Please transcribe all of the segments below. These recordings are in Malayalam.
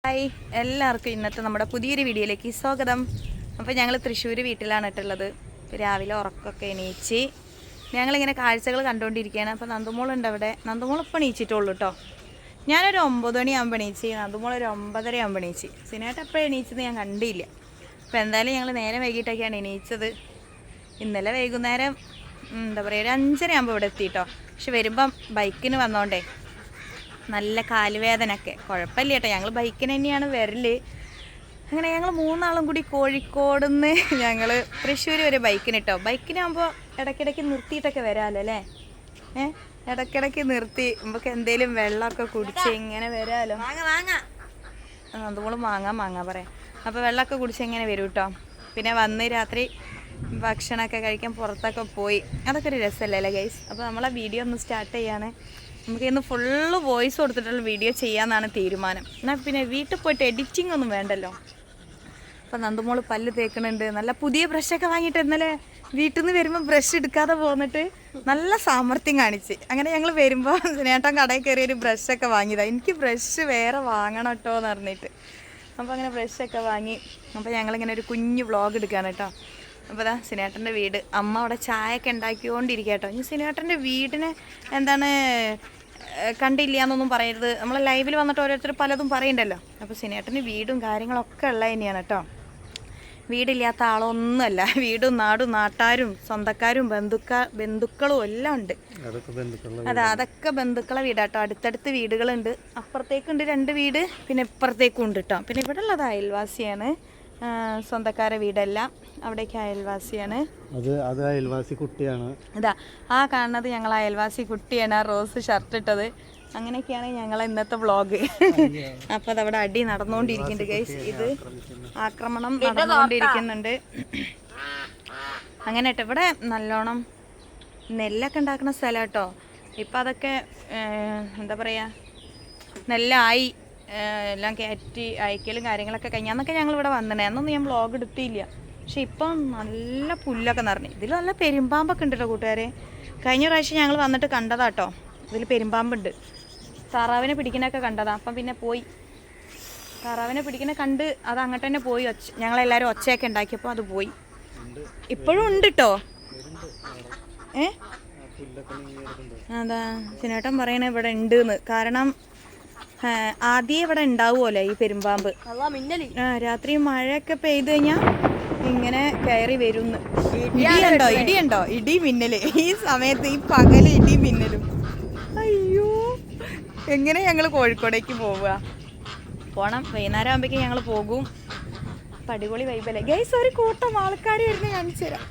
ഹായ് എല്ലാവർക്കും ഇന്നത്തെ നമ്മുടെ പുതിയൊരു വീഡിയോയിലേക്ക് സ്വാഗതം. അപ്പോൾ ഞങ്ങൾ തൃശ്ശൂർ വീട്ടിലാണ് ഇട്ടുള്ളത്. രാവിലെ ഉറക്കമൊക്കെ എണീച്ച് ഞങ്ങളിങ്ങനെ കാഴ്ചകൾ കണ്ടുകൊണ്ടിരിക്കുകയാണ്. അപ്പോൾ നന്ദുമോളുണ്ട് അവിടെ. നന്ദുമോൾ ഇപ്പോൾ എണീച്ചിട്ടുള്ളൂ കേട്ടോ. ഞാനൊരു 9 മണിയാകുമ്പോൾ എണീച്ച്, നന്ദുമോൾ ഒരു 9:30 ആകുമ്പോൾ എണീച്ച്. സിനേട്ട എപ്പോഴും എണീച്ചത് ഞാൻ കണ്ടില്ല. അപ്പോൾ എന്തായാലും ഞങ്ങൾ നേരെ വൈകിട്ടൊക്കെയാണ് എണീച്ചത്. ഇന്നലെ വൈകുന്നേരം എന്താ പറയുക ഒരു 5:30 ആകുമ്പോൾ ഇവിടെ എത്തി കേട്ടോ. പക്ഷെ വരുമ്പം ബൈക്കിന് വന്നോണ്ടേ നല്ല കാലുവേദനയൊക്കെ കുഴപ്പമില്ല കേട്ടോ. ഞങ്ങൾ ബൈക്കിന് തന്നെയാണ് വരല്. അങ്ങനെ ഞങ്ങൾ 3 ആളും കൂടി കോഴിക്കോട് നിന്ന് ഞങ്ങൾ തൃശ്ശൂർ വരെ ബൈക്കിന് കേട്ടോ. ബൈക്കിനാകുമ്പോൾ ഇടയ്ക്കിടയ്ക്ക് നിർത്തിയിട്ടൊക്കെ വരാമല്ലോ അല്ലേ? ഇടയ്ക്കിടയ്ക്ക് നിർത്തി നമുക്ക് എന്തെങ്കിലും വെള്ളമൊക്കെ കുടിച്ച് ഇങ്ങനെ വരാമല്ലോ. അതുപോലെ മാങ്ങാ പറയാം. അപ്പോൾ വെള്ളമൊക്കെ കുടിച്ച് ഇങ്ങനെ വരും കേട്ടോ. പിന്നെ വന്ന് രാത്രി ഭക്ഷണമൊക്കെ കഴിക്കാൻ പുറത്തൊക്കെ പോയി. അതൊക്കെ ഒരു രസമല്ലേ അല്ലേ ഗൈസ്? അപ്പോൾ നമ്മളെ വീഡിയോ ഒന്ന് സ്റ്റാർട്ട് ചെയ്യാണ്. നമുക്ക് ഇന്ന് ഫുള്ള് വോയിസ് കൊടുത്തിട്ടുള്ള വീഡിയോ ചെയ്യാമെന്നാണ് തീരുമാനം. എന്നാൽ പിന്നെ വീട്ടിൽ പോയിട്ട് എഡിറ്റിംഗ് ഒന്നും വേണ്ടല്ലോ. അപ്പം നന്ദുമോൾ പല്ല് തേക്കണുണ്ട്. നല്ല പുതിയ ബ്രഷൊക്കെ വാങ്ങിയിട്ട് ഇന്നലെ വീട്ടിൽ നിന്ന് വരുമ്പോൾ ബ്രഷ് എടുക്കാതെ പോന്നിട്ട് നല്ല സാമർത്ഥ്യം കാണിച്ച്. അങ്ങനെ ഞങ്ങൾ വരുമ്പോൾ നേട്ടൻ കടയിൽ കയറി ഒരു ബ്രഷൊക്കെ വാങ്ങിയതാണ്. എനിക്ക് ബ്രഷ് വേറെ വാങ്ങണം കേട്ടോ എന്ന് പറഞ്ഞിട്ട്. അപ്പോൾ അങ്ങനെ ബ്രഷൊക്കെ വാങ്ങി. അപ്പോൾ ഞങ്ങളിങ്ങനെ ഒരു കുഞ്ഞു വ്ളോഗ് എടുക്കുകയാണ് കേട്ടോ. അപ്പോൾ അതാ സിനേട്ടൻ്റെ വീട്. അമ്മ അവിടെ ചായയൊക്കെ ഉണ്ടാക്കിക്കൊണ്ടിരിക്കുക കേട്ടോ. ഇനി സിനേട്ടൻ്റെ വീടിനെ എന്താണ് കണ്ടില്ല എന്നൊന്നും പറയരുത്. നമ്മൾ ലൈവിൽ വന്നിട്ട് ഓരോരുത്തർ പലതും പറയണ്ടല്ലോ. അപ്പോൾ സിനേട്ടന് വീടും കാര്യങ്ങളൊക്കെ ഉള്ള തന്നെയാണ് കേട്ടോ. വീടില്ലാത്ത ആളൊന്നുമല്ല. വീടും നാടും നാട്ടാരും സ്വന്തക്കാരും ബന്ധുക്കളും എല്ലാം ഉണ്ട്. അതൊക്കെ ബന്ധുക്കളെ വീടാട്ടോ. അടുത്തടുത്ത് വീടുകളുണ്ട്. അപ്പുറത്തേക്കുണ്ട് 2 വീട്, പിന്നെ ഇപ്പുറത്തേക്കും ഉണ്ട് കേട്ടോ. പിന്നെ ഇവിടെ ഉള്ളത് അയൽവാസിയാണ്. സ്വന്തക്കാരെ വീടല്ല, അവിടേക്ക് അയൽവാസിയാണ്. അത് അയൽവാസി കുട്ടിയാണ്. ഇതാ ആ കാണുന്നത് ഞങ്ങൾ അയൽവാസി കുട്ടിയാണ്. ആ റോസ് ഷർട്ട് ഇട്ടത്. അങ്ങനെയൊക്കെയാണ് ഞങ്ങളെ ഇന്നത്തെ വ്ളോഗ്. അപ്പോൾ അതവിടെ അടി നടന്നുകൊണ്ടിരിക്കുന്നുണ്ട് ഗൈസ്. ഇത് ആക്രമണം നടന്നുകൊണ്ടിരിക്കുന്നുണ്ട്. അങ്ങനെ കേട്ടോ. ഇവിടെ നല്ലോണം നെല്ലൊക്കെ ഉണ്ടാക്കുന്ന സ്ഥലം കേട്ടോ. ഇപ്പം അതൊക്കെ എന്താ പറയുക, നെല്ലായി എല്ലാം കയറ്റി അയക്കലും കാര്യങ്ങളൊക്കെ കഴിഞ്ഞ്. അന്നൊക്കെ ഞങ്ങളിവിടെ വന്നിട്ടേ. അന്നൊന്നും ഞാൻ വ്ളോഗ് എടുത്തില്ല. പക്ഷെ ഇപ്പം നല്ല പുല്ലൊക്കെ നിറഞ്ഞു. ഇതിൽ നല്ല പെരുമ്പാമ്പൊക്കെ ഉണ്ട് കേട്ടോ കൂട്ടുകാരെ. കഴിഞ്ഞ പ്രാവശ്യം ഞങ്ങൾ വന്നിട്ട് കണ്ടതാട്ടോ. ഇതിൽ പെരുമ്പാമ്പുണ്ട്. താറാവിനെ പിടിക്കുന്നതൊക്കെ കണ്ടതാണ്. അപ്പം പിന്നെ പോയി താറാവിനെ പിടിക്കുന്ന കണ്ട് അത് അങ്ങോട്ട് തന്നെ പോയി. ഞങ്ങളെല്ലാവരും ഒച്ചയൊക്കെ ഉണ്ടാക്കിയപ്പോൾ അത് പോയി. ഇപ്പോഴും ഉണ്ട് കേട്ടോ. അതാ സിനേട്ടൻ പറയണേ ഇവിടെ ഉണ്ട് എന്ന്. കാരണം ആദ്യം ഇവിടെ ഉണ്ടാവുമല്ലോ ഈ പെരുമ്പാമ്പ്. രാത്രി മഴയൊക്കെ പെയ്ത് കഴിഞ്ഞാൽ ഇങ്ങനെ കയറി വരുന്നു. ഇടിയുണ്ടോ? ഇടി മിന്നല് ഈ സമയത്ത്, ഈ പകല് ഇടി മിന്നലും. അയ്യോ, എങ്ങനെ ഞങ്ങൾ കോഴിക്കോടേക്ക് പോണം. വൈകുന്നേരം ആകുമ്പോഴേക്കും ഞങ്ങൾ പോകും. പടിപൊളി വൈബല്ലേ ഗൈസ്. ഒരു കൂട്ടം ആൾക്കാർ വരുന്ന കാണിച്ചു തരാം.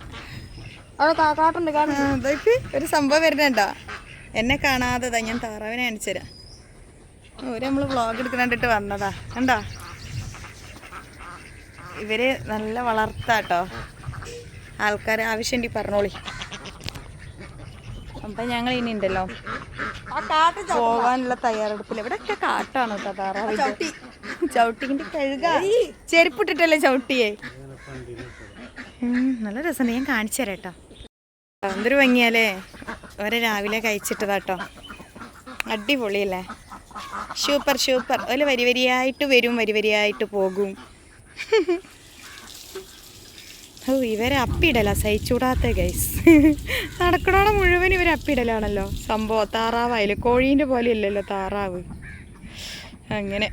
അതൊക്കെ ഒരു സംഭവം വരുന്നുണ്ടോ? എന്നെ കാണാതെ ഞാൻ താറാവിനെ കാണിച്ചു തരാം. നമ്മൾ വ്ളോഗ് എടുക്കണ്ടിട്ട് വന്നതാ. കണ്ടോ? ഇവര് നല്ല വളർത്താട്ടോ. ആൾക്കാർ ആവശ്യമുണ്ടെങ്കിൽ പറഞ്ഞോളി. അപ്പം ഞങ്ങൾ ഇനി ഉണ്ടല്ലോ പോവാനുള്ള തയ്യാറെടുപ്പില്ല. ഇവിടെയൊക്കെ കാട്ടാണ് കേട്ടോ. താറാവ് ചവിട്ടിന്റെ കഴുക ചെരുപ്പിട്ടിട്ടല്ലേ ചവിട്ടിയേ. നല്ല രസമുണ്ട്. ഞാൻ കാണിച്ചു തരാം കേട്ടോ. എന്തൊരു ഭംഗിയല്ലേ. അവരെ രാവിലെ കഴിച്ചിട്ടതാട്ടോ. അടിപൊളിയല്ലേ. സൂപ്പർ. അതിൽ വരിയായിട്ട് വരും, വരിയായിട്ട് പോകും. ഇവരെ അപ്പിടല സഹിച്ചൂടാത്ത ഗൈസ്. നടക്കണോടെ മുഴുവൻ ഇവരെ അപ്പിടലാണല്ലോ സംഭവം. താറാവായാലും കോഴീൻ്റെ പോലെ അല്ലല്ലോ താറാവ്. അങ്ങനെ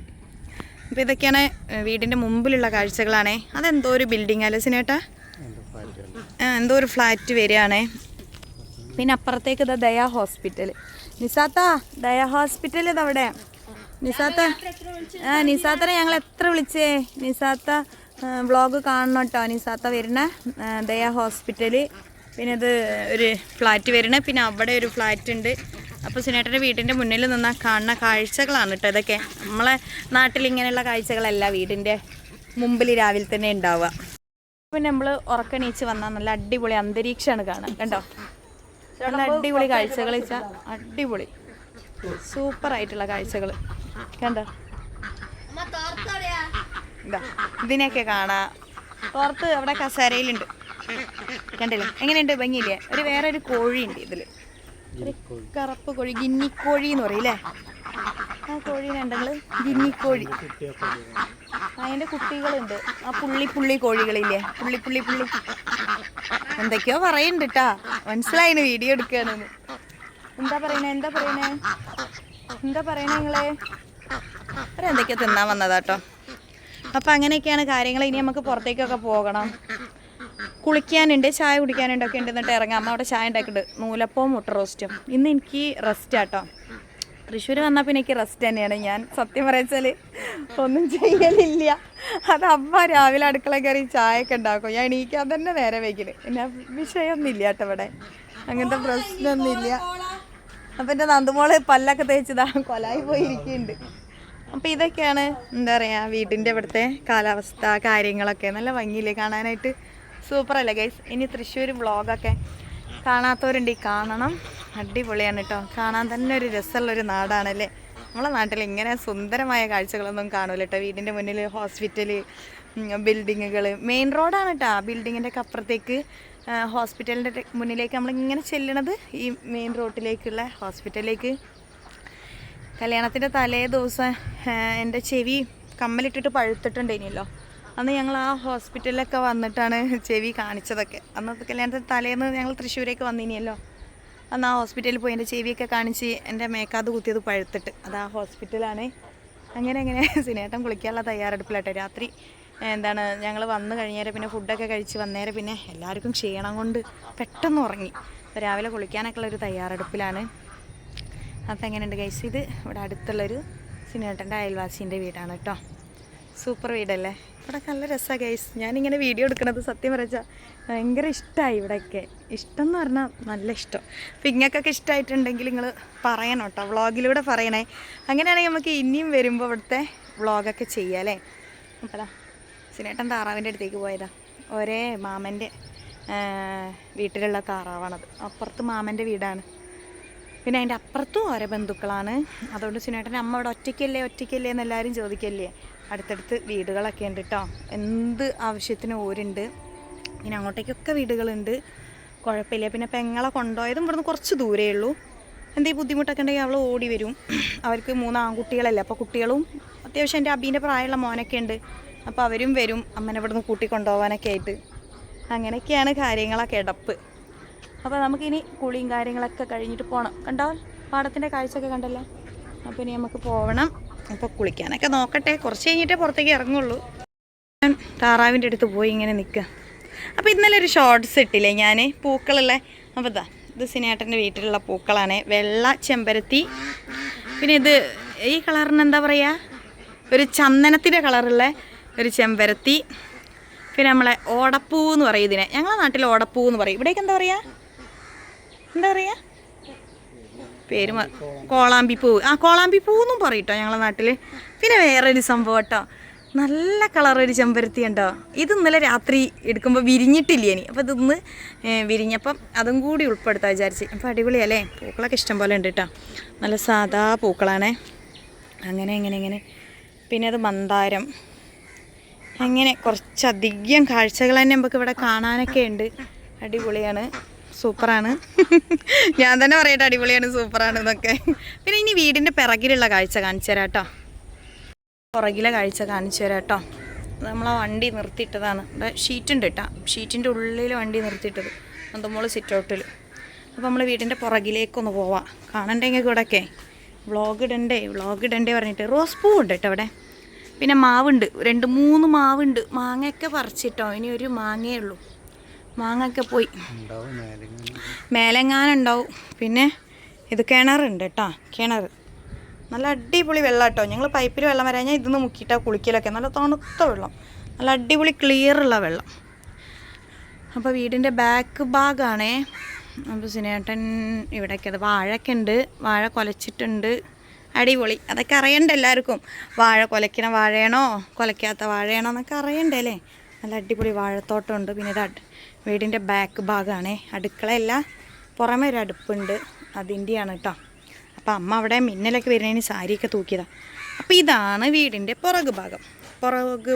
അപ്പോൾ ഇതൊക്കെയാണ് വീടിൻ്റെ മുമ്പിലുള്ള കാഴ്ചകളാണേ. അതെന്തോ ഒരു ബിൽഡിംഗ് അല്ലേ സിനേട്ടാ? എന്തോ ഒരു ഫ്ലാറ്റ് വരികയാണേ. പിന്നെ അപ്പുറത്തേക്ക് ഇതാ ദയ ഹോസ്പിറ്റൽ. നിസാത്ത ദയ ഹോസ്പിറ്റൽ ഇതവിടെ. നിസാത്തനെ ഞങ്ങൾ എത്ര വിളിച്ചേ. നിസാത്ത വ്ളോഗ് കാണണം കേട്ടോ. നിസാത്ത വരുന്ന ദയ ഹോസ്പിറ്റല്. പിന്നെ ഇത് ഒരു ഫ്ലാറ്റ് വരണേ. പിന്നെ അവിടെ ഒരു ഫ്ലാറ്റ് ഉണ്ട്. അപ്പോൾ സിനേട്ടൻ്റെ വീടിൻ്റെ മുന്നിൽ നിന്നാൽ കാണുന്ന കാഴ്ചകളാണ് കേട്ടോ ഇതൊക്കെ. നമ്മളെ നാട്ടിൽ ഇങ്ങനെയുള്ള കാഴ്ചകളല്ല വീടിൻ്റെ മുമ്പിൽ രാവിലെ തന്നെ ഉണ്ടാവുക. പിന്നെ നമ്മൾ ഉറക്കണീച്ച് വന്നാൽ നല്ല അടിപൊളി അന്തരീക്ഷമാണ് കാണാൻ. കണ്ടോ? നല്ല അടിപൊളി കാഴ്ചകൾ വെച്ചാൽ അടിപൊളി സൂപ്പറായിട്ടുള്ള കാഴ്ചകൾ കണ്ടോ? ഇതാ ഇതിനെയൊക്കെ കാണാം. പുറത്ത് അവിടെ കസേരയിലുണ്ട്. കണ്ടില്ലേ എങ്ങനെയുണ്ട്? ഭംഗിയില്ലേ? വേറൊരു കോഴിയുണ്ട് ഇതിൽ. ഒരു കറുപ്പ് കോഴി, ഗിന്നിക്കോഴി എന്ന് പറയില്ലേ? ആ കോഴീനെ ഉണ്ടെങ്കിൽ ഗിന്നിക്കോഴി. കുട്ടിയൊക്കെ അതിൻ്റെ കുട്ടികളുണ്ട്. ആ പുള്ളി കോഴികളില്ലേ, പുള്ളി എന്തൊക്കെയോ പറയുന്നുണ്ട് കേട്ടാ. മനസ്സിലായിന് വീഡിയോ എടുക്കുകയാണെന്ന്. എന്താ പറയണേ നിങ്ങളെ? അവരെന്തൊക്കെയോ തിന്നാൻ വന്നതാട്ടോ. അപ്പം അങ്ങനെയൊക്കെയാണ് കാര്യങ്ങൾ. ഇനി നമുക്ക് പുറത്തേക്കൊക്കെ പോകണം. കുളിക്കാനുണ്ട്, ചായ കുടിക്കാനുണ്ടൊക്കെ ഉണ്ട്. എന്നിട്ട് ഇറങ്ങാം. അമ്മ അവിടെ ചായ ഉണ്ടാക്കിയിട്ടുണ്ട്, നൂലപ്പവും മുട്ട റോസ്റ്റും. ഇന്ന് എനിക്ക് റെസ്റ്റ് ആട്ടോ. തൃശ്ശൂർ വന്നാൽ പിന്നെ എനിക്ക് റെസ്റ്റ് തന്നെയാണ്. ഞാൻ സത്യം പറയച്ചാൽ ഒന്നും ചെയ്യലില്ല. അത് അമ്മ രാവിലെ അടുക്കള കയറി ചായയൊക്കെ ഉണ്ടാക്കും. ഞാൻ എണീക്കാൻ തന്നെ നേരെ വൈകിന്. പിന്നെ വിഷയമൊന്നുമില്ല കേട്ടോ ഇവിടെ, അങ്ങനത്തെ പ്രശ്നമൊന്നുമില്ല. അപ്പം എൻ്റെ നന്ദുമോള് പല്ലൊക്കെ തേച്ചതാ കൊലായി പോയിരിക്കുന്നുണ്ട്. അപ്പോൾ ഇതൊക്കെയാണ് എന്താ പറയുക വീടിൻ്റെ ഇവിടുത്തെ കാലാവസ്ഥ കാര്യങ്ങളൊക്കെ. നല്ല ഭംഗിയില്ലേ കാണാനായിട്ട്, സൂപ്പറല്ലേ ഗൈസ്. ഇനി തൃശ്ശൂർ വ്ളോഗൊക്കെ കാണാത്തവരുണ്ട്, കാണണം. അടിപൊളിയാണ് കേട്ടോ, കാണാൻ തന്നെ ഒരു രസമുള്ളൊരു നാടാണല്ലേ. നമ്മളെ നാട്ടിൽ ഇങ്ങനെ സുന്ദരമായ കാഴ്ചകളൊന്നും കാണൂല കേട്ടോ. വീടിൻ്റെ മുന്നിൽ ഹോസ്പിറ്റൽ, ബിൽഡിങ്ങുകൾ, മെയിൻ റോഡാണ് കേട്ടോ. ബിൽഡിങ്ങിൻ്റെ ഒക്കെ അപ്പുറത്തേക്ക് ഹോസ്പിറ്റലിൻ്റെ മുന്നിലേക്ക് നമ്മളിങ്ങനെ ചെല്ലണത് ഈ മെയിൻ റോഡിലേക്കുള്ള ഹോസ്പിറ്റലിലേക്ക്. കല്യാണത്തിൻ്റെ തലേ ദിവസം എൻ്റെ ചെവി കമ്മലിട്ടിട്ട് പഴുത്തിട്ടുണ്ടായിരുന്നല്ലോ. അന്ന് ഞങ്ങൾ ആ ഹോസ്പിറ്റലിലൊക്കെ വന്നിട്ടാണ് ചെവി കാണിച്ചതൊക്കെ. അന്നത്തെ കല്യാണത്തിൻ്റെ തലേന്ന് ഞങ്ങൾ തൃശ്ശൂരേക്ക് വന്നിനിയല്ലോ. അന്ന് ആ ഹോസ്പിറ്റലിൽ പോയി എൻ്റെ ചെവിയൊക്കെ കാണിച്ച് എൻ്റെ മേക്കാത് കുത്തിയത് പഴുത്തിട്ട്. അത് ആ ഹോസ്പിറ്റലാണ്. അങ്ങനെ സിനേട്ടൻ കുളിക്കാനുള്ള തയ്യാറെടുപ്പിലാട്ടെ. രാത്രി എന്താണ് ഞങ്ങൾ വന്നു കഴിഞ്ഞേരം പിന്നെ ഫുഡൊക്കെ കഴിച്ച് വന്നേരം പിന്നെ എല്ലാവർക്കും ക്ഷീണം കൊണ്ട് പെട്ടെന്ന് ഉറങ്ങി. അപ്പോൾ രാവിലെ കുളിക്കാനൊക്കെ ഉള്ളൊരു തയ്യാറെടുപ്പിലാണ്. അപ്പം എങ്ങനെയുണ്ട് ഗൈസ്? ഇത് ഇവിടെ അടുത്തുള്ളൊരു സിനേട്ടൻ്റെ അയൽവാസീൻ്റെ വീടാണ് കേട്ടോ. സൂപ്പർ വീടല്ലേ. ഇവിടെ നല്ല രസമാണ് ഗൈസ്. ഞാനിങ്ങനെ വീഡിയോ എടുക്കുന്നത് സത്യം പറഞ്ഞാൽ ഭയങ്കര ഇഷ്ടമായി. ഇവിടെയൊക്കെ ഇഷ്ടം എന്ന് പറഞ്ഞാൽ നല്ല ഇഷ്ടം. അപ്പം ഇങ്ങക്കൊക്കെ ഇഷ്ടമായിട്ടുണ്ടെങ്കിൽ നിങ്ങൾ പറയണം കേട്ടോ, വ്ളോഗിലൂടെ പറയണേ. അങ്ങനെയാണെങ്കിൽ നമുക്ക് ഇനിയും വരുമ്പോൾ ഇവിടുത്തെ വ്ളോഗൊക്കെ ചെയ്യാം അല്ലേ. അപ്പോൾ സിനേട്ടൻ താറാവിൻ്റെ അടുത്തേക്ക് പോയതാ. ഒരേ മാമൻ്റെ വീട്ടിലുള്ള താറാവാണത്. അപ്പുറത്ത് മാമൻ്റെ വീടാണ്. പിന്നെ അതിൻ്റെ അപ്പുറത്തും ഓരോ ബന്ധുക്കളാണ്. അതുകൊണ്ട് സിനേട്ടൻ്റെ അമ്മ ഇവിടെ ഒറ്റയ്ക്കല്ലേ എന്നെല്ലാവരും ചോദിക്കല്ലേ. അടുത്തടുത്ത് വീടുകളൊക്കെ ഉണ്ട് കേട്ടോ. എന്ത് ആവശ്യത്തിന് ഓരുണ്ട്. പിന്നെ അങ്ങോട്ടേക്കൊക്കെ വീടുകളുണ്ട്, കുഴപ്പമില്ല. പിന്നെ പെങ്ങളെ കൊണ്ടുപോയതും ഇവിടുന്ന് കുറച്ച് ദൂരേ ഉള്ളൂ. എന്തെങ്കിലും ബുദ്ധിമുട്ടൊക്കെ ഉണ്ടെങ്കിൽ അവൾ ഓടി വരും. അവർക്ക് 3 ആൺകുട്ടികളല്ലേ. അപ്പോൾ കുട്ടികളും അത്യാവശ്യം എൻ്റെ അബീൻ്റെ പ്രായമുള്ള മോനൊക്കെ ഉണ്ട്. അപ്പോൾ അവരും വരും അമ്മനെ ഇവിടുന്ന് കൂട്ടിക്കൊണ്ടുപോകാനൊക്കെ ആയിട്ട്. അങ്ങനെയൊക്കെയാണ് കാര്യങ്ങളൊക്കെ കിടപ്പ്. അപ്പോൾ നമുക്കിനി കുളിയും കാര്യങ്ങളൊക്കെ കഴിഞ്ഞിട്ട് പോകണം. കണ്ടോ പാടത്തിൻ്റെ കാഴ്ചയൊക്കെ കണ്ടല്ലോ. അപ്പോൾ ഇനി നമുക്ക് പോകണം. അപ്പോൾ കുളിക്കാനൊക്കെ നോക്കട്ടെ, കുറച്ച് കഴിഞ്ഞിട്ടേ പുറത്തേക്ക് ഇറങ്ങുള്ളൂ. ഞാൻ താറാവിൻ്റെ അടുത്ത് പോയി ഇങ്ങനെ നിൽക്കുക. അപ്പോൾ ഇന്നലെ ഒരു ഷോർട്ട്സ് ഇട്ടില്ലേ ഞാൻ, പൂക്കളുള്ള. അപ്പോൾ ഇത് സിനേട്ടൻ്റെ വീട്ടിലുള്ള പൂക്കളാണ്. വെള്ള ചെമ്പരത്തി, പിന്നെ ഇത് ഈ കളറിന് എന്താ പറയുക, ഒരു ചന്ദനത്തിൻ്റെ കളറുള്ള ഒരു ചെമ്പരത്തി, പിന്നെ നമ്മളെ ഓടപ്പൂ എന്ന് പറയും ഇതിനെ. ഞങ്ങളുടെ നാട്ടിൽ ഓടപ്പൂ എന്ന് പറയും. ഇവിടേക്ക് എന്താ പറയുക പേര് കോളാമ്പിപ്പൂ. കോളാമ്പിപ്പൂ എന്നും പറയും കേട്ടോ ഞങ്ങളുടെ നാട്ടിൽ. പിന്നെ വേറൊരു സംഭവം കേട്ടോ, നല്ല കളറൊരു ചെമ്പരത്തി ഉണ്ടോ. ഇത് ഇന്നലെ രാത്രി എടുക്കുമ്പോൾ വിരിഞ്ഞിട്ടില്ല ഇനി. അപ്പോൾ ഇതൊന്ന് വിരിഞ്ഞപ്പം അതും കൂടി ഉൾപ്പെടുത്താൻ വിചാരിച്ച്. അപ്പോൾ അടിപൊളിയല്ലേ. പൂക്കളൊക്കെ ഇഷ്ടം പോലെ ഉണ്ട് കേട്ടോ. നല്ല സാധാ പൂക്കളാണേ. അങ്ങനെ പിന്നെ അത് മന്ദാരം. അങ്ങനെ കുറച്ചധികം കാഴ്ചകൾ തന്നെ നമുക്ക് ഇവിടെ കാണാനൊക്കെ ഉണ്ട്. അടിപൊളിയാണ്, സൂപ്പറാണ്. ഞാൻ തന്നെ പറയട്ടെ, അടിപൊളിയാണ്, സൂപ്പറാണ് എന്നൊക്കെ. പിന്നെ ഇനി വീടിൻ്റെ പിറകിലുള്ള കാഴ്ച കാണിച്ചു തരാം കേട്ടോ. പുറകിലെ കാഴ്ച കാണിച്ചു തരാം കേട്ടോ. നമ്മളാ വണ്ടി നിർത്തിയിട്ടതാണ്. ഇവിടെ ഷീറ്റുണ്ട് കേട്ടോ. ഷീറ്റിൻ്റെ ഉള്ളിൽ വണ്ടി നിർത്തിയിട്ടത്. നന്ദമോള് സിറ്റ് ഔട്ടിൽ. അപ്പോൾ നമ്മൾ വീടിൻ്റെ പുറകിലേക്കൊന്ന് പോവാം. കാണണ്ടെങ്കിൽ കൂടെയൊക്കെ വ്ളോഗ് ഇടണ്ടേ പറഞ്ഞിട്ട്. റോസ് പൂ ഉണ്ട് കേട്ടോ അവിടെ. പിന്നെ മാവുണ്ട്, 2-3 മാവുണ്ട്. മാങ്ങയൊക്കെ പറിച്ചിട്ടോ. ഇനി ഒരു മാങ്ങയേ ഉള്ളൂ. മാങ്ങയൊക്കെ പോയി, മേലെങ്ങാനുണ്ടാവും. പിന്നെ ഇത് കിണറുണ്ട് കേട്ടോ. കിണർ നല്ല അടിപൊളി വെള്ളം കേട്ടോ. ഞങ്ങൾ പൈപ്പിൽ വെള്ളം വരാഞ്ഞാൽ ഇതൊന്ന് മുക്കിയിട്ടാണ് കുളിക്കലൊക്കെ. നല്ല തണുത്ത വെള്ളം, നല്ല അടിപൊളി ക്ലിയറുള്ള വെള്ളം. അപ്പോൾ വീടിൻ്റെ ബാക്ക് ഭാഗമാണേ. അപ്പോൾ സിനേട്ടൻ ഇവിടെയൊക്കെ അത് വാഴയൊക്കെ ഉണ്ട്. വാഴ കുലച്ചിട്ടുണ്ട്, അടിപൊളി. അതൊക്കെ അറിയണ്ട എല്ലാവർക്കും. വാഴ കുലയ്ക്കണ വാഴയാണോ കുലയ്ക്കാത്ത വാഴയാണോ എന്നൊക്കെ അറിയണ്ടേ അല്ലേ. നല്ല അടിപൊളി വാഴത്തോട്ടമുണ്ട്. പിന്നെ ഇത് വീടിൻ്റെ ബാക്ക് ഭാഗമാണേ. അടുക്കളയല്ല, പുറമെ ഒരു അടുപ്പുണ്ട്, അതിൻ്റെയാണ് കേട്ടോ. അപ്പോൾ അമ്മ അവിടെ മിന്നലൊക്കെ വരുന്നതിന് സാരിയൊക്കെ തൂക്കിയതാണ്. അപ്പോൾ ഇതാണ് വീടിൻ്റെ പുറകു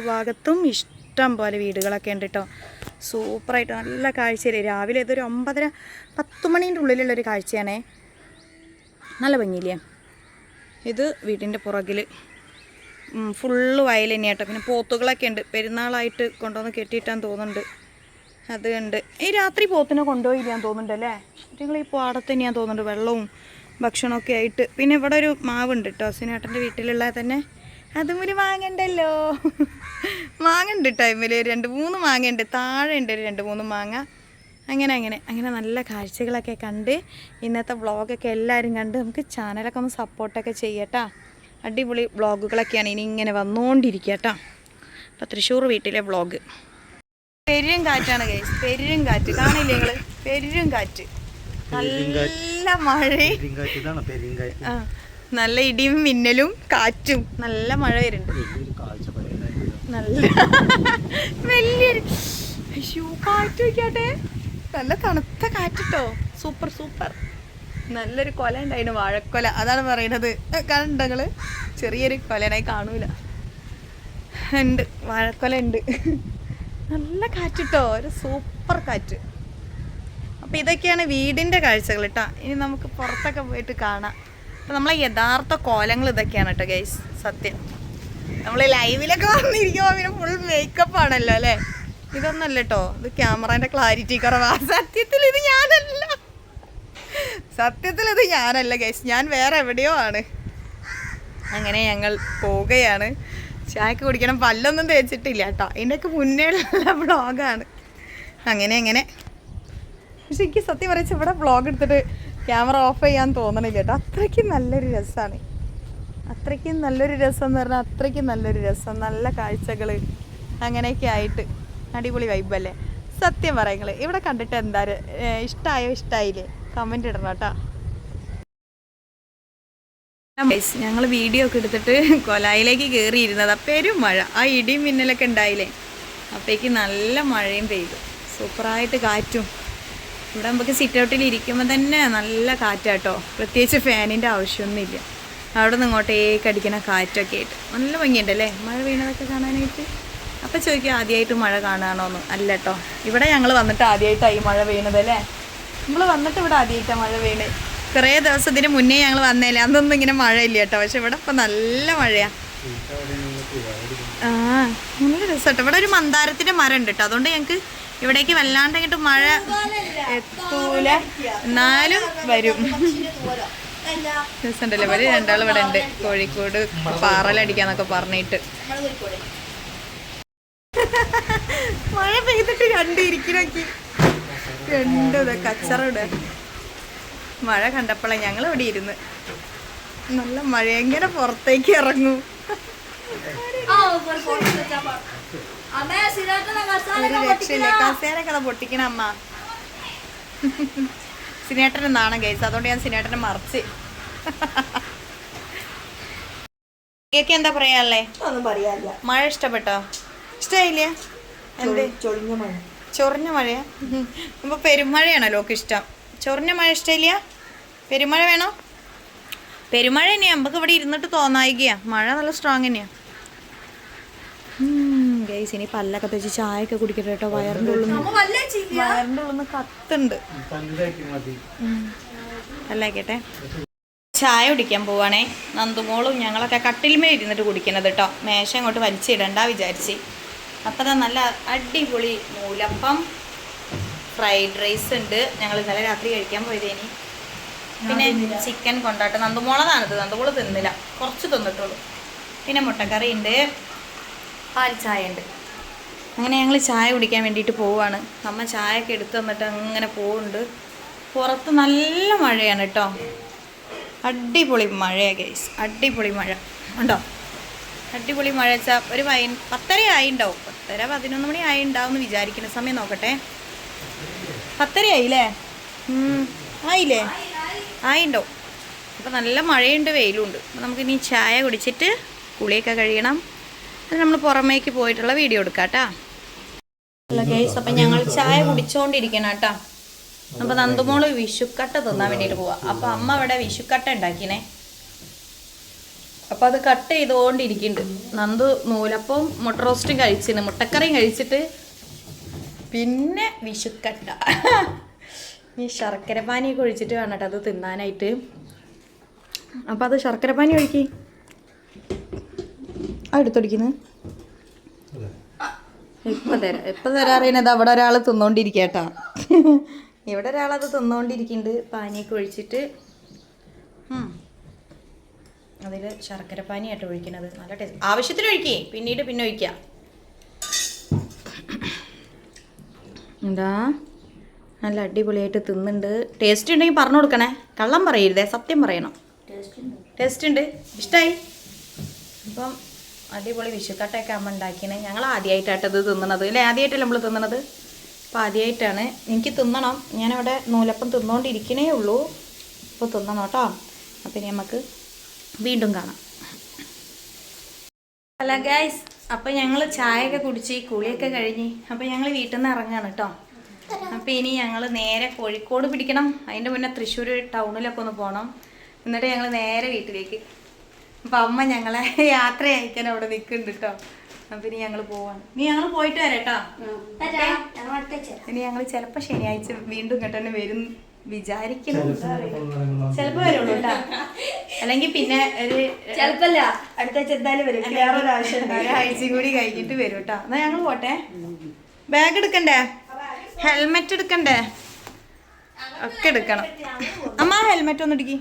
ഭാഗത്തും ഇഷ്ടം പോലെ വീടുകളൊക്കെ ഉണ്ട് കേട്ടോ. സൂപ്പറായിട്ട് നല്ല കാഴ്ചയല്ലേ. രാവിലെ ഇതൊരു 9:30-10 മണീൻ്റെ ഉള്ളിലുള്ളൊരു കാഴ്ചയാണേ. നല്ല ഭംഗിയില്ലേ. ഇത് വീടിൻ്റെ പുറകിൽ ഫുള്ള് വയൽ തന്നെയാട്ടോ. പിന്നെ പോത്തുകളൊക്കെ ഉണ്ട്, പെരുന്നാളായിട്ട് കൊണ്ടുവന്ന് കെട്ടിയിട്ടാന്ന് തോന്നുന്നുണ്ട്. അത് ഉണ്ട്. ഈ രാത്രി പോത്തിനെ കൊണ്ടുപോയില്ലാന്ന് തോന്നുന്നുണ്ട് അല്ലേ? നിങ്ങൾ ഈ പാടത്ത് തന്നെയാന്ന് തോന്നുന്നുണ്ട്, വെള്ളവും ഭക്ഷണമൊക്കെ ആയിട്ട്. പിന്നെ ഇവിടെ ഒരു മാവുണ്ട് കേട്ടോ, സിനേട്ടൻ്റെ വീട്ടിലുള്ള തന്നെ. അതും ഒരു മാങ്ങണ്ടല്ലോ, മാങ്ങ ഉണ്ട് കേട്ടോ. അതിൽ 2-3 മാങ്ങ ഉണ്ട്, താഴെ ഉണ്ട് 2-3 മാങ്ങ. അങ്ങനെ നല്ല കാഴ്ചകളൊക്കെ കണ്ട് ഇന്നത്തെ വ്ളോഗൊക്കെ എല്ലാവരും കണ്ട് നമുക്ക് ചാനലൊക്കെ ഒന്ന് സപ്പോർട്ടൊക്കെ ചെയ്യട്ടാ. അടിപൊളി വ്ളോഗുകളൊക്കെയാണ് ഇനി ഇങ്ങനെ വന്നുകൊണ്ടിരിക്കുക കേട്ടോ. അപ്പോൾ തൃശ്ശൂർ വീട്ടിലെ വ്ളോഗ്. പെരും കാറ്റാണ് ഗൈസ്, പെരും കാറ്റ് കാണില്ലേ നിങ്ങൾ? പെരും കാറ്റ്, നല്ല മഴയും നല്ല ഇടിയും മിന്നലും കാറ്റും, നല്ല മഴ വരുന്നുണ്ട്. നല്ല വലിയൊരു കാറ്റ് വയ്ക്കാട്ടെ, നല്ല തണുത്ത കാറ്റിട്ടോ. സൂപ്പർ. നല്ലൊരു കൊല ഉണ്ടായിരുന്നു, വാഴക്കൊല. അതാണ് പറയണത്. കണ്ടോ നിങ്ങള്? ചെറിയൊരു കൊലനായി കാണൂല, ഉണ്ട് വാഴക്കൊല ഉണ്ട്. നല്ല കാറ്റിട്ടോ, ഒരു സൂപ്പർ കാറ്റ്. അപ്പം ഇതൊക്കെയാണ് വീടിൻ്റെ കാഴ്ചകൾ കേട്ടോ. ഇനി നമുക്ക് പുറത്തൊക്കെ പോയിട്ട് കാണാം. അപ്പം നമ്മളെ യഥാർത്ഥ കോലങ്ങൾ ഇതൊക്കെയാണ് കേട്ടോ ഗൈസ്. സത്യം നമ്മൾ ലൈവിലൊക്കെ വന്നിരിക്കുമ്പോൾ പിന്നെ ഫുൾ മേക്കപ്പ് ആണല്ലോ അല്ലേ? ഇതൊന്നല്ല കേട്ടോ, ഇത് ക്യാമറേൻ്റെ ക്ലാരിറ്റി കുറവാ. സത്യത്തിൽ ഇത് ഞാനല്ല ഗൈസ്, ഞാൻ വേറെ എവിടെയോ ആണ്. അങ്ങനെ ഞങ്ങൾ പോവുകയാണ്. ചായക്ക് കുടിക്കണം, പല്ലൊന്നും തേച്ചിട്ടില്ല കേട്ടോ. ഇതിൻ്റെയൊക്കെ മുന്നേ ഉള്ള വ്ളോഗാണ്. അങ്ങനെ പക്ഷെ എനിക്ക് സത്യം പറയിച്ച് ഇവിടെ വ്ളോഗ് എടുത്തിട്ട് ക്യാമറ ഓഫ് ചെയ്യാൻ തോന്നണില്ല കേട്ടോ. അത്രയ്ക്കും നല്ലൊരു രസമാണ്, അത്രയ്ക്കും നല്ലൊരു രസം എന്ന് പറഞ്ഞാൽ അത്രയ്ക്കും നല്ലൊരു രസം. നല്ല കാഴ്ചകൾ അങ്ങനെയൊക്കെ ആയിട്ട് അടിപൊളി വൈബല്ലേ? സത്യം പറയുങ്ങൾ ഇവിടെ കണ്ടിട്ട് എന്താ ഇഷ്ടമായില്ലേ? കമൻറ്റ് ഇടണം കേട്ടോ. ഞങ്ങൾ വീഡിയോ ഒക്കെ എടുത്തിട്ട് കൊലായിലേക്ക് കയറിയിരുന്നത്. പെരും മഴ, ആ ഇടിയും മിന്നലൊക്കെ ഉണ്ടായില്ലേ, അപ്പോഴേക്ക് നല്ല മഴയും പെയ്തു. സൂപ്പറായിട്ട് കാറ്റും. ഇവിടെ നമുക്ക് സിറ്റ് ഔട്ടിൽ ഇരിക്കുമ്പോൾ തന്നെ നല്ല കാറ്റാട്ടോ. പ്രത്യേകിച്ച് ഫാനിൻ്റെ ആവശ്യമൊന്നുമില്ല. അവിടെ നിന്ന് ഇങ്ങോട്ടേക്ക് അടിക്കുന്ന കാറ്റൊക്കെ ആയിട്ട് നല്ല ഭംഗിയുണ്ടല്ലേ മഴ വീണതൊക്കെ കാണാനായിട്ട്. അപ്പം ചോദിക്കും ആദ്യമായിട്ട് മഴ കാണുകയാണോന്ന്. അല്ല കേട്ടോ, ഇവിടെ ഞങ്ങൾ വന്നിട്ട് ആദ്യമായിട്ടായി മഴ വീണത് അല്ലേ? നമ്മൾ വന്നിട്ട് ഇവിടെ ആദ്യമായിട്ടാണ് മഴ വീണ്. കുറേ ദിവസത്തിന് മുന്നേ ഞങ്ങൾ വന്നേലേ, അതൊന്നും ഇങ്ങനെ മഴയില്ല കേട്ടോ. പക്ഷെ ഇവിടെ ഇപ്പം നല്ല മഴയാണ്. നല്ല രസം കേട്ടോ. ഇവിടെ ഒരു മന്ദാരത്തിൻ്റെ മരം ഉണ്ട് കേട്ടോ. അതുകൊണ്ട് ഞങ്ങൾക്ക് ഇവിടേക്ക് വല്ലാണ്ട് അങ്ങോട്ട് മഴ എത്തൂല, എന്നാലും വരും. രസമുണ്ടല്ലേ? ഇവര് രണ്ടാളും ഇവിടെ ഉണ്ട്, കോഴിക്കോട് പാറലടിക്കാന്നൊക്കെ പറഞ്ഞിട്ട്. മഴ പെയ്തിട്ട് ഇരിക്കണോക്കി കച്ചറയുടെ മഴ കണ്ടപ്പോഴേ ഞങ്ങൾ ഇവിടെ ഇരുന്ന്. നല്ല മഴ, എങ്ങനെ പുറത്തേക്ക് ഇറങ്ങും? രക്ഷയില്ല, കസേരയൊക്കെ പൊട്ടിക്കണ അമ്മ. സിനേട്ടന് നാണം കഴിച്ചു, അതുകൊണ്ട് ഞാൻ സിനേട്ടനെ മറിച്ച്. ഇതൊക്കെ എന്താ പറയാല്ലേ? ഒന്നും പറയാനില്ല. മഴ ഇഷ്ടപ്പെട്ടോ? ഇഷ്ടമായില്ലേ? എന്ത് ചൊറിഞ്ഞ മഴയാ? ഇപ്പൊ പെരുമഴയാണല്ലോ ഒക്കെ ഇഷ്ടം. ചൊറിഞ്ഞ മഴ ഇഷ്ടമില്ല? പെരുമഴ വേണോ? പെരുമഴ തന്നെയാ നമുക്ക് ഇവിടെ ഇരുന്നിട്ട് തോന്നായികയാ. മഴ നല്ല സ്ട്രോങ് തന്നെയാ ഗൈസ്. ഇനി പല്ലൊക്കെ തേച്ച് ചായയൊക്കെ കുടിക്കട്ടെ കേട്ടോ. വയറിൻ്റെ ഉള്ളിൽ നിന്ന് കത്തുണ്ട്. പല്ലാക്കട്ടെ. ചായ കുടിക്കാൻ പോവാണേ. നന്ദുമോളും ഞങ്ങളൊക്കെ കട്ടിൽമേൽ ഇരുന്നിട്ട് കുടിക്കണത് കേട്ടോ. മേശ അങ്ങോട്ട് വലിച്ചിടണ്ട വിചാരിച്ച്. അപ്പം നല്ല അടിപൊളി നൂലപ്പം, ഫ്രൈഡ് റൈസ് ഉണ്ട്. ഞങ്ങൾ ഇന്നലെ രാത്രി കഴിക്കാൻ പോയതേനി. പിന്നെ ചിക്കൻ കൊണ്ടാട്ടം. നന്ദുമോളതാണിത്, നന്ദുമോള് തിന്നില്ല, കുറച്ച് തിന്നിട്ടുള്ളൂ. പിന്നെ മുട്ടക്കറി ഉണ്ട്, പാൽ ചായ ഉണ്ട്. അങ്ങനെ ഞങ്ങൾ ചായ കുടിക്കാൻ വേണ്ടിയിട്ട് പോവുകയാണ്. അമ്മ ചായയൊക്കെ എടുത്ത് തന്നിട്ട് അങ്ങനെ പോകുന്നുണ്ട്. പുറത്ത് നല്ല മഴയാണ് കേട്ടോ. അടിപൊളി മഴയാണ് ഗൈസ്, അടിപൊളി മഴ ഉണ്ടോ? അടിപൊളി മഴ വെച്ചാൽ ഒരു 10:30 ആയിണ്ടാവും. 10-11 മണി ആയിണ്ടാവും എന്ന് വിചാരിക്കുന്ന. സമയം നോക്കട്ടെ. 10:30 ആയില്ലേ? ആയില്ലേ? ആയിണ്ടാവും. അപ്പം നല്ല മഴയുണ്ട്, വെയിലുണ്ട്. അപ്പം നമുക്കിനി ചായ കുടിച്ചിട്ട് കുളിയൊക്കെ കഴിയണം. അത് നമ്മൾ പുറമേക്ക് പോയിട്ടുള്ള വീഡിയോ എടുക്കാം കേട്ടോ. അല്ല ഗൈസ്, അപ്പം ഞങ്ങൾ ചായ കുടിച്ചുകൊണ്ടിരിക്കണം കേട്ടോ. അപ്പം നന്ദുമോള് വിഷുക്കട്ട തിന്നാൻ വേണ്ടിയിട്ട് പോവാം. അപ്പം അമ്മ അവിടെ വിഷുക്കട്ട ഉണ്ടാക്കിനേ. അപ്പം അത് കട്ട് ചെയ്തുകൊണ്ടിരിക്കുന്നുണ്ട്. നന്ദു നൂലപ്പവും മുട്ട റോസ്റ്റും കഴിച്ചിന്, മുട്ടക്കറിയും കഴിച്ചിട്ട് പിന്നെ വിഷുക്കട്ട. ഈ ശർക്കര പാനിയൊക്കെ ഒഴിച്ചിട്ട് വേണം കേട്ടോ അത് തിന്നാനായിട്ട്. അപ്പം അത് ശർക്കരപ്പാനി ഒഴിക്കി എടുത്തൊടിക്കുന്നത് ഇപ്പം തരാറിയത് അവിടെ ഒരാൾ തിന്നോണ്ടിരിക്കട്ടാ. ഇവിടെ ഒരാളത് തിന്നോണ്ടിരിക്കുന്നുണ്ട്. പാനിയൊക്കെ ഒഴിച്ചിട്ട് അതിൽ ശർക്കരപ്പാനിയായിട്ട് ഒഴിക്കുന്നത് നല്ല ടേസ്റ്റ്. ആവശ്യത്തിന് ഒഴിക്കേ, പിന്നീട് പിന്നെ ഒഴിക്കാം. എന്താ നല്ല അടിപൊളിയായിട്ട് തിന്നുന്നുണ്ട്. ടേസ്റ്റ് ഉണ്ടെങ്കിൽ പറഞ്ഞു കൊടുക്കണേ, കള്ളം പറയരുതേ, സത്യം പറയണം. ടേസ്റ്റ് ഉണ്ട്, ഇഷ്ടമായി. അപ്പം അടിപൊളി വിഷുക്കട്ടയൊക്കെ അമ്മ ഉണ്ടാക്കിയത്. ഞങ്ങൾ ആദ്യമായിട്ടാട്ടത് തിന്നണത് അല്ലേ? ആദ്യമായിട്ടല്ലേ നമ്മൾ തിന്നണത്? അപ്പോൾ ആദ്യമായിട്ടാണ്. എനിക്ക് തിന്നണം. ഞാനവിടെ നൂലപ്പം തിന്നുകൊണ്ടിരിക്കണേ ഉള്ളൂ. അപ്പോൾ തിന്നണം കേട്ടോ. അപ്പം ഇനി നമുക്ക് വീണ്ടും കാണാം. ഹലോ ഗൈസ്, അപ്പം ഞങ്ങൾ ചായയൊക്കെ കുടിച്ച് കുളിയൊക്കെ കഴിഞ്ഞ് അപ്പം ഞങ്ങൾ വീട്ടിൽ നിന്ന് ഇറങ്ങാണ് കേട്ടോ. അപ്പം ഇനി ഞങ്ങൾ നേരെ കോഴിക്കോട് പിടിക്കണം. അതിൻ്റെ മുന്നേ തൃശ്ശൂർ ടൗണിലൊക്കെ ഒന്ന് പോകണം. എന്നിട്ട് ഞങ്ങൾ നേരെ വീട്ടിലേക്ക്. അപ്പം അമ്മ ഞങ്ങളെ യാത്ര അയക്കാൻ അവിടെ നിൽക്കുന്നുണ്ട് കേട്ടോ. അപ്പം ഇനി ഞങ്ങൾ പോവാണ്. ഇനി ഞങ്ങൾ പോയിട്ട് വരാം കേട്ടോ. ഇനി ഞങ്ങൾ ചിലപ്പോൾ ശനിയാഴ്ച വീണ്ടും കേട്ടോ വരും വിചാരിക്കണം. ചിലപ്പോൾ വരുള്ളൂ കേട്ടോ. അല്ലെങ്കിൽ പിന്നെ ഒരു ചിലപ്പല്ല അടുത്ത ആഴ്ച എന്തായാലും വരും. ഒരാഴ്ചയും കൂടി കഴിഞ്ഞിട്ട് വരും കേട്ടോ. എന്നാൽ ഞങ്ങൾ പോട്ടെ. ബാഗ് എടുക്കണ്ടേ? ഹെൽമെറ്റ് എടുക്കണ്ടേ? ഒക്കെ എടുക്കണം. അമ്മ ഹെൽമെറ്റ് ഒന്ന് ഇടുക്കി.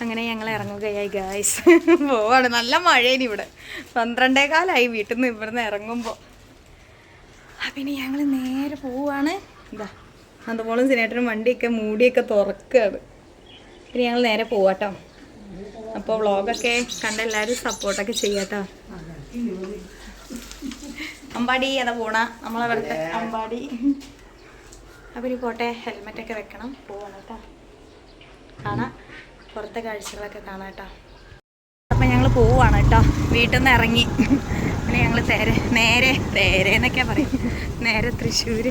അങ്ങനെ ഞങ്ങൾ ഇറങ്ങുകയായി ഗായ്സ്. പോവാണ്. നല്ല മഴേനി ഇവിടെ. 12:15 വീട്ടിൽ നിന്ന് ഇവിടുന്ന് ഇറങ്ങുമ്പോൾ. പിന്നെ ഞങ്ങൾ നേരെ പോവാണ്. ഇതാ അതുപോലെ സിനേട്ടനും വണ്ടിയൊക്കെ മൂടിയൊക്കെ തുറക്കുകയാണ്. പിന്നെ ഞങ്ങൾ നേരെ പോവാട്ടോ. അപ്പോൾ വ്ളോഗൊക്കെ കണ്ട എല്ലാവരും സപ്പോർട്ടൊക്കെ ചെയ്യാട്ടോ. അമ്പാടി അതാ പോണ നമ്മളവിടുത്തെ അമ്പാടി. അപ്പം ഇനി പോട്ടെ, ഹെൽമെറ്റൊക്കെ വെക്കണം. പോവാണ് കേട്ടോ. കാണാം, പുറത്തെ കാഴ്ചകളൊക്കെ കാണാം കേട്ടോ. അപ്പം ഞങ്ങൾ പോവാണ് കേട്ടോ. വീട്ടിൽ നിന്ന് ഇറങ്ങി. പിന്നെ ഞങ്ങൾ നേരെ എന്നൊക്കെ പറയും, നേരെ തൃശ്ശൂർ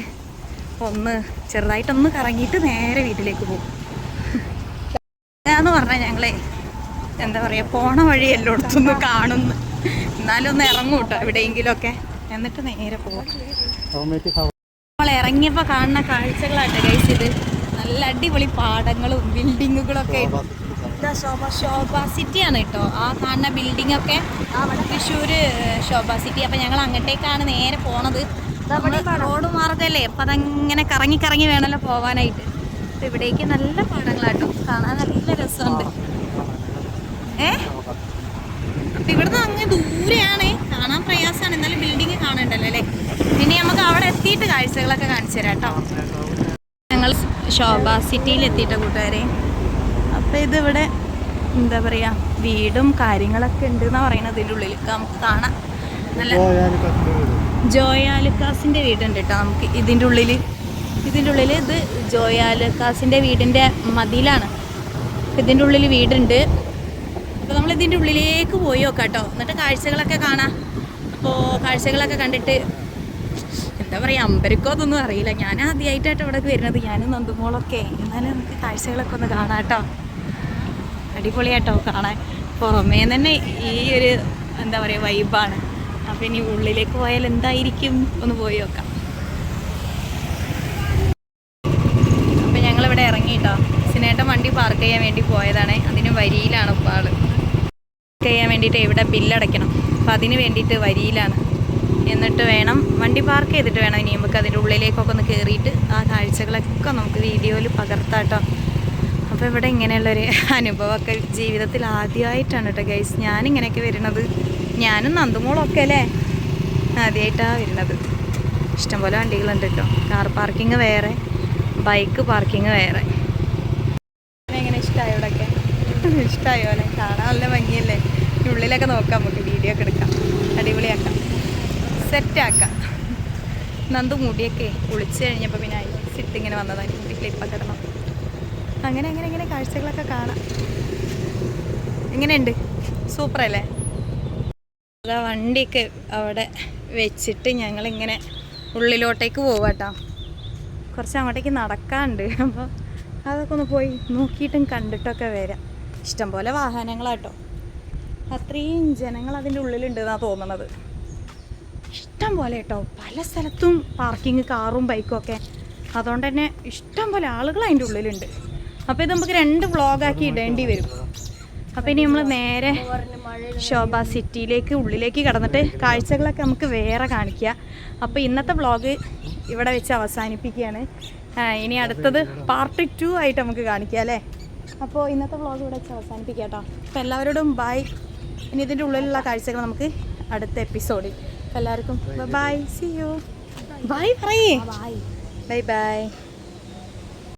ഒന്ന് ചെറുതായിട്ടൊന്ന് കറങ്ങിയിട്ട് നേരെ വീട്ടിലേക്ക് പോകും. എന്ന് പറഞ്ഞാൽ ഞങ്ങളെ എന്താ പറയുക, പോണ വഴി എല്ലായിടത്തൊന്ന് കാണുന്നു. എന്നാലും ഒന്ന് ഇറങ്ങും കേട്ടോ എവിടെയെങ്കിലുമൊക്കെ. എന്നിട്ട് നേരെ പോവാം. നമ്മൾ ഇറങ്ങിയപ്പോൾ കാണുന്ന കാഴ്ചകളാട്ടെ ഗൈസ് ഇത്. നല്ല അടിപൊളി പാടങ്ങളും ബിൽഡിങ്ങുകളൊക്കെ. ശോഭ സിറ്റിയാണ് കേട്ടോ ആ കാണുന്ന ബിൽഡിംഗ് ഒക്കെ. തൃശ്ശൂർ ശോഭ സിറ്റി. അപ്പം ഞങ്ങൾ അങ്ങോട്ടേക്കാണ് നേരെ പോണത്. റോഡ് മാർഗമല്ലേ, അപ്പം അതങ്ങനെ കറങ്ങി കറങ്ങി വേണമല്ലോ പോവാനായിട്ട്. അപ്പം ഇവിടേക്ക് നല്ല പാടങ്ങളാട്ടോ, കാണാൻ നല്ല രസമുണ്ട്. അപ്പം ഇവിടുന്ന് അങ്ങ് ദൂരെയാണ്, കാണാൻ പ്രയാസമാണ്. എന്നാലും ബിൽഡിങ് കാണണ്ടല്ലോ അല്ലേ. ഇനി നമുക്ക് അവിടെ എത്തിയിട്ട് കാഴ്ചകളൊക്കെ കാണിച്ചു തരാം കേട്ടോ. ഞങ്ങൾ ശോഭ സിറ്റിയിൽ എത്തിയിട്ടോ കൂട്ടുകാരെ. അപ്പം ഇതിവിടെ എന്താ പറയുക, വീടും കാര്യങ്ങളൊക്കെ ഉണ്ട് എന്നാണ് പറയുന്നത്. ഇതിൻ്റെ ഉള്ളിൽ നമുക്ക് കാണാം. നല്ല ജോയാലുക്കാസിൻ്റെ വീടുണ്ട് കേട്ടോ നമുക്ക് ഇതിൻ്റെ ഉള്ളിൽ. ഇത് ജോയാലുക്കാസിൻ്റെ വീടിൻ്റെ മതിലാണ്. ഇതിൻ്റെ ഉള്ളിൽ വീടുണ്ട്. അപ്പോൾ നമ്മൾ ഇതിൻ്റെ ഉള്ളിലേക്ക് പോയി നോക്കാം കേട്ടോ. എന്നിട്ട് കാഴ്ചകളൊക്കെ കാണാം. അപ്പോൾ കാഴ്ചകളൊക്കെ കണ്ടിട്ട് എന്താ പറയുക, അമ്പരക്കോ അതൊന്നും അറിയില്ല. ഞാൻ ആദ്യമായിട്ടായിട്ട് ഇവിടെ വരുന്നത്, ഞാനും നന്ദുമോളൊക്കെ. എന്നാലും നമുക്ക് കാഴ്ചകളൊക്കെ ഒന്ന് കാണാം കേട്ടോ. അടിപൊളിയാട്ടോ കാണാൻ. പുറമേ തന്നെ ഈ ഒരു എന്താ പറയുക വൈബാണ്. അപ്പം ഇനി ഉള്ളിലേക്ക് പോയാൽ എന്തായിരിക്കും ഒന്ന് പോയി നോക്കാം. അപ്പം ഞങ്ങളിവിടെ ഇറങ്ങിയിട്ടോ. സിനേട്ടൻ വണ്ടി പാർക്ക് ചെയ്യാൻ വേണ്ടി പോയതാണ്. അതിന് വരിയിലാണ് ഇപ്പോൾ ആൾ. പാർക്ക് ചെയ്യാൻ വേണ്ടിയിട്ട് ഇവിടെ ബില്ലടയ്ക്കണം. അപ്പം അതിന് വേണ്ടിയിട്ട് വരിയിലാണ്. എന്നിട്ട് വേണം വണ്ടി പാർക്ക് ചെയ്തിട്ട് വേണം ഇനി നമുക്ക് അതിൻ്റെ ഉള്ളിലേക്കൊക്കെ ഒന്ന് കയറിയിട്ട് ആ കാഴ്ചകളൊക്കെ നമുക്ക് വീഡിയോയിൽ പകർത്താം കേട്ടോ. അപ്പോൾ ഇവിടെ ഇങ്ങനെയുള്ളൊരു അനുഭവമൊക്കെ ജീവിതത്തിൽ ആദ്യമായിട്ടാണ് കേട്ടോ ഗൈസ് ഞാനിങ്ങനെയൊക്കെ വരുന്നത്. ഞാനും നന്ദുമോളൊക്കെ അല്ലേ ആദ്യമായിട്ടാണ് വരുന്നത്. ഇഷ്ടംപോലെ വണ്ടികളുണ്ട് കേട്ടോ. കാർ പാർക്കിങ് വേറെ, ബൈക്ക് പാർക്കിങ് വേറെ. എങ്ങനെ ഇഷ്ടമായോ ഇവിടെയൊക്കെ? ഇഷ്ടമായോ അല്ലേ? കാണാൻ നല്ല ഭംഗിയല്ലേ. ഉള്ളിലൊക്കെ നോക്കാം, നമുക്ക് വീഡിയോ ഒക്കെ എടുക്കാം, അടിപൊളിയാക്കാം, സെറ്റാക്കാം. നന്ദു മുടിയൊക്കെ കുളിച്ച് കഴിഞ്ഞപ്പോൾ പിന്നെ സിറ്റ് ഇങ്ങനെ വന്നതാണ്. മുടി ക്ലിപ്പൊക്കെ ഇടണം. അങ്ങനെ കാഴ്ചകളൊക്കെ കാണാം. എങ്ങനെയുണ്ട്? സൂപ്പറല്ലേ? അതാ വണ്ടിയൊക്കെ അവിടെ വെച്ചിട്ട് ഞങ്ങളിങ്ങനെ ഉള്ളിലോട്ടേക്ക് പോവാട്ടോ. കുറച്ച് അങ്ങോട്ടേക്ക് നടക്കാനുണ്ട്. അപ്പോൾ അതൊക്കെ ഒന്ന് പോയി നോക്കിയിട്ടും കണ്ടിട്ടൊക്കെ വരാം. ഇഷ്ടംപോലെ വാഹനങ്ങളാട്ടോ. അത്രയും ജനങ്ങൾ അതിൻ്റെ ഉള്ളിലുണ്ടെന്നാണ് തോന്നണത്. ഇഷ്ടം പോലെ കേട്ടോ. പല സ്ഥലത്തും പാർക്കിങ് കാറും ബൈക്കും ഒക്കെ. അതുകൊണ്ട് തന്നെ ഇഷ്ടം പോലെ ആളുകൾ അതിൻ്റെ ഉള്ളിലുണ്ട്. അപ്പോൾ ഇത് നമുക്ക് 2 വ്ളോഗാക്കി ഇടേണ്ടി വരും. അപ്പോൾ ഇനി നമ്മൾ നേരെ ശോഭ സിറ്റിയിലേക്ക് ഉള്ളിലേക്ക് കടന്നിട്ട് കാഴ്ചകളൊക്കെ നമുക്ക് വേറെ കാണിക്കുക. അപ്പോൾ ഇന്നത്തെ വ്ളോഗ് ഇവിടെ വെച്ച് അവസാനിപ്പിക്കുകയാണ്. ഇനി അടുത്തത് പാർട്ട് 2 ആയിട്ട് നമുക്ക് കാണിക്കാം അല്ലേ. അപ്പോൾ ഇന്നത്തെ വ്ളോഗ് ഇവിടെ വെച്ച് അവസാനിപ്പിക്കാം കേട്ടോ. അപ്പോൾ എല്ലാവരോടും ബൈ. ഇനി ഇതിൻ്റെ ഉള്ളിലുള്ള കാഴ്ചകൾ നമുക്ക് അടുത്ത എപ്പിസോഡിൽ. അപ്പോൾ എല്ലാവർക്കും ബൈ, സി യു. ബൈ പറയേ. Bye bye.